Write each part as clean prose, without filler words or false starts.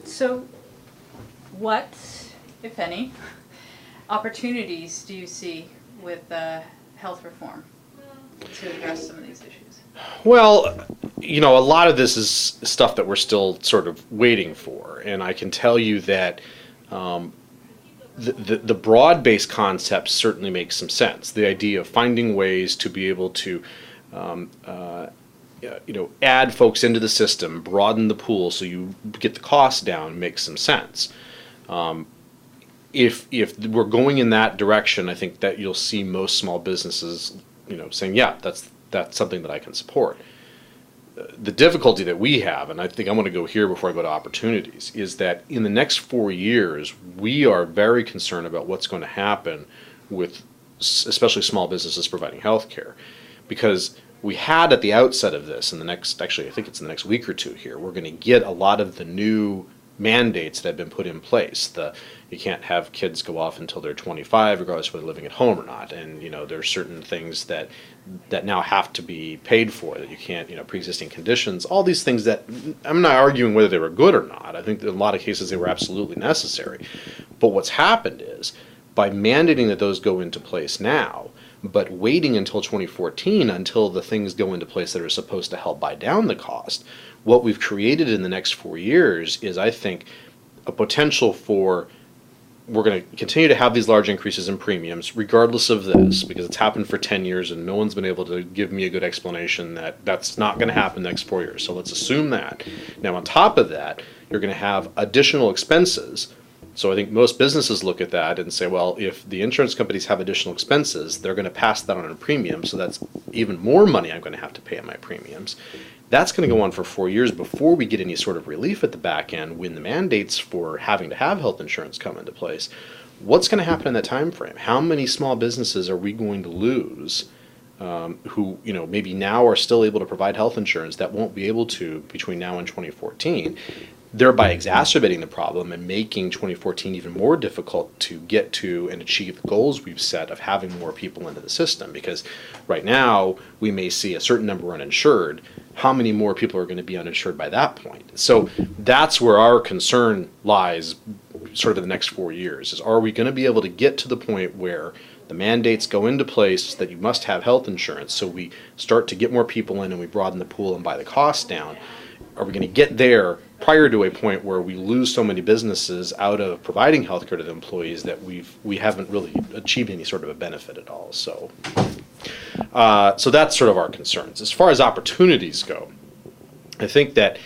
So what, if any, opportunities do you see with health reform to address some of these issues? Well, a lot of this is stuff that we're still sort of waiting for, and I can tell you that the broad-based concepts certainly make some sense. The idea of finding ways to be able to add folks into the system, broaden the pool so you get the costs down, makes some sense. If we're going in that direction, I think that you'll see most small businesses, saying, yeah, that's something that I can support. The difficulty that we have, and I think I'm going to go here before I go to opportunities, is that in the next 4 years, we are very concerned about what's going to happen with especially small businesses providing health care. Because we had at the outset of this, I think it's in the next week or two here, we're going to get a lot of the new mandates that have been put in place. You can't have kids go off until they're 25, regardless of whether they're living at home or not. And there are certain things that now have to be paid for, that you can't, pre-existing conditions, all these things that I'm not arguing whether they were good or not. I think in a lot of cases they were absolutely necessary. But what's happened is, by mandating that those go into place now, but waiting until 2014 until the things go into place that are supposed to help buy down the cost, what we've created in the next 4 years is, I think, a potential for, we're going to continue to have these large increases in premiums regardless of this, because it's happened for 10 years and no one's been able to give me a good explanation that that's not going to happen the next 4 years. So let's assume that. Now on top of that, you're going to have additional expenses. So I think most businesses look at that and say, well, if the insurance companies have additional expenses, they're going to pass that on a premium, so that's even more money I'm going to have to pay on my premiums. That's going to go on for 4 years before we get any sort of relief at the back end when the mandates for having to have health insurance come into place. What's going to happen in that time frame? How many small businesses are we going to lose who maybe now are still able to provide health insurance that won't be able to between now and 2014? Thereby exacerbating the problem and making 2014 even more difficult to get to and achieve the goals we've set of having more people into the system. Because right now, we may see a certain number uninsured. How many more people are going to be uninsured by that point? So that's where our concern lies sort of in the next 4 years, is are we going to be able to get to the point where the mandates go into place that you must have health insurance, so we start to get more people in and we broaden the pool and buy the costs down? Are we going to get there prior to a point where we lose so many businesses out of providing healthcare to the employees that we haven't really achieved any sort of a benefit at all? So that's sort of our concerns. As far as opportunities go, I think that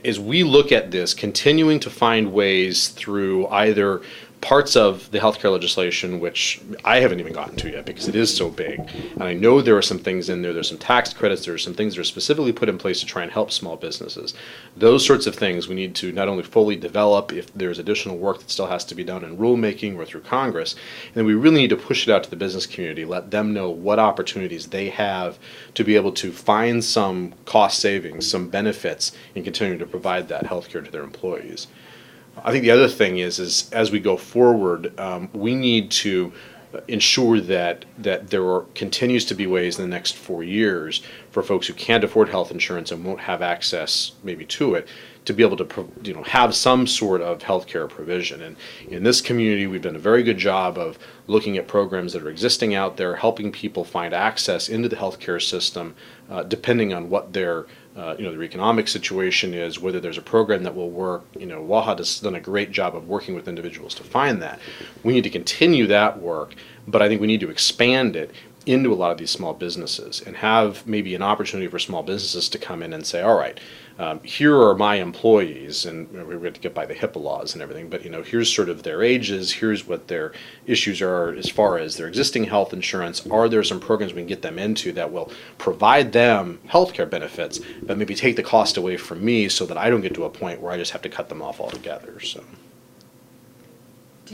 as we look at this, continuing to find ways through either parts of the healthcare legislation, which I haven't even gotten to yet because it is so big. And I know there are some things in there, there's some tax credits, there's some things that are specifically put in place to try and help small businesses. Those sorts of things we need to not only fully develop if there's additional work that still has to be done in rulemaking or through Congress, and then we really need to push it out to the business community, let them know what opportunities they have to be able to find some cost savings, some benefits in continuing to provide that healthcare to their employees. I think the other thing is as we go forward, we need to ensure that there continues to be ways in the next 4 years for folks who can't afford health insurance and won't have access maybe to it to be able to have some sort of health care provision. And in this community, we've done a very good job of looking at programs that are existing out there, helping people find access into the healthcare system, depending on what their economic situation is, whether there's a program that will work. WAHA has done a great job of working with individuals to find that. We need to continue that work, but I think we need to expand it into a lot of these small businesses and have maybe an opportunity for small businesses to come in and say, all right, here are my employees, and we're going to get by the HIPAA laws and everything, but here's sort of their ages, here's what their issues are as far as their existing health insurance. Are there some programs we can get them into that will provide them healthcare benefits, but maybe take the cost away from me so that I don't get to a point where I just have to cut them off altogether? So.